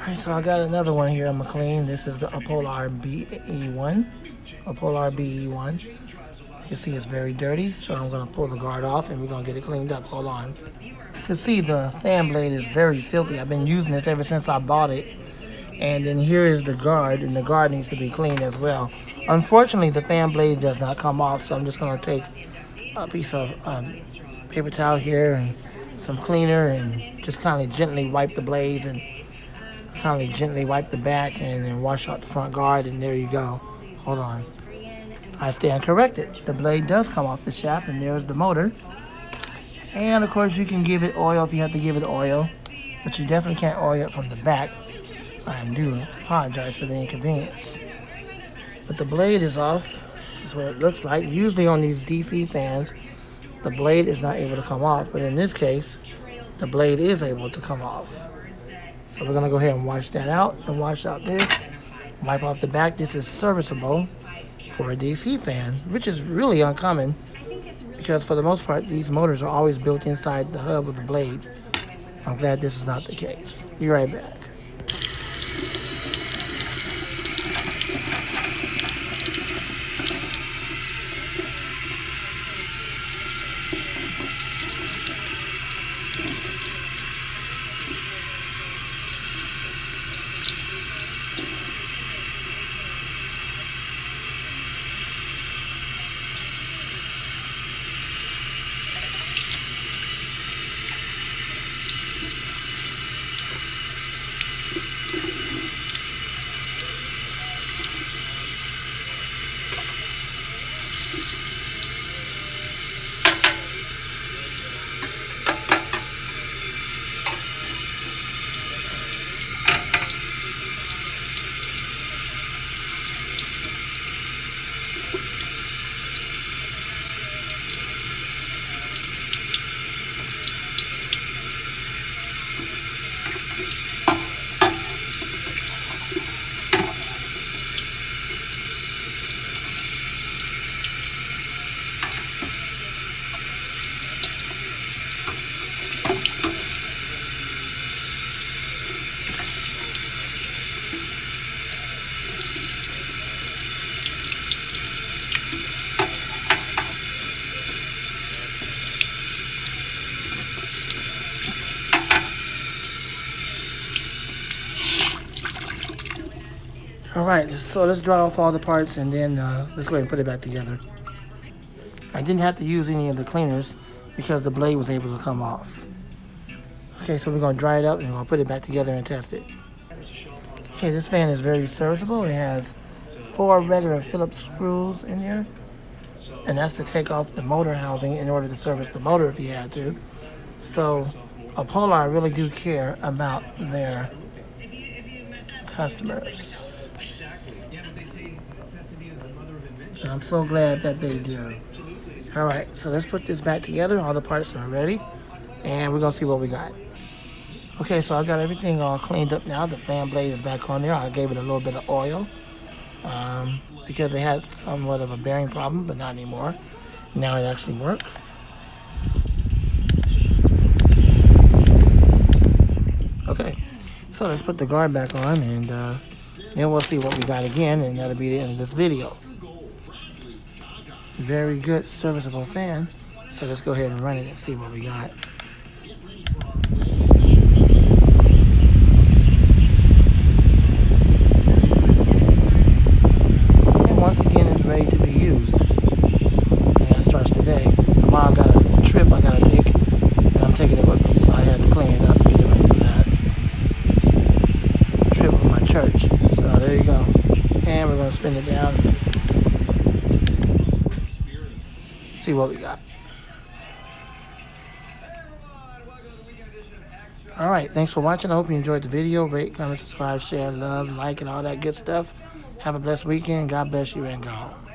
Alright, so I got another one here I'm gonna clean. This is the Opolar BE1. Opolar BE1. You can see it's very dirty, so I'm gonna pull the guard off and we're gonna get it cleaned up. Hold on. You can see the fan blade is very filthy. I've been using this ever since I bought it. And then here is the guard, and the guard needs to be cleaned as well. Unfortunately, the fan blade does not come off, so I'm just gonna take a piece of paper towel here and some cleaner and just kind of gently wipe the blades and kind of gently wipe the back and then wash out the front guard, and there you go. Hold on. I stand corrected. The blade does come off the shaft, and there's the motor. And of course you can give it oil if you have to give it oil, but you definitely can't oil it from the back. I do apologize for the inconvenience. But the blade is off. This is what it looks like. Usually on these DC fans, the blade is not able to come off, but in this case, the blade is able to come off. So we're gonna go ahead and wash that out and wash out this. Wipe off the back. This is serviceable for a DC fan, which is really uncommon because for the most part, these motors are always built inside the hub of the blade. I'm glad this is not the case. Be right back. Alright, so let's dry off all the parts and then let's go ahead and put it back together. I didn't have to use any of the cleaners because the blade was able to come off. Okay, so we're going to dry it up and we'll put it back together and test it. Okay, this fan is very serviceable. It has 4 regular Phillips screws in there. And that's to take off the motor housing in order to service the motor if you had to. So Opolar really do care about their customers. And I'm so glad that they do. Alright, so let's put this back together. All the parts are ready. And we're going to see what we got. Okay, so I got everything all cleaned up now. The fan blade is back on there. I gave it a little bit of oil. Because it had somewhat of a bearing problem, but not anymore. Now it actually works. Okay, so let's put the guard back on and then we'll see what we got again, and that'll be the end of this video. Very good serviceable fan. So let's go ahead and run it and see what we got. And once again, it's ready to be used. And that starts today. Tomorrow I got a trip I gotta take, and I'm taking it with me, so I had to clean it up and get it ready for that trip with my church. So there you go. And we're gonna spin it down. See what we got. Alright, thanks for watching. I hope you enjoyed the video. Rate, comment, subscribe, share, love, like, and all that good stuff. Have a blessed weekend. God bless you and go home.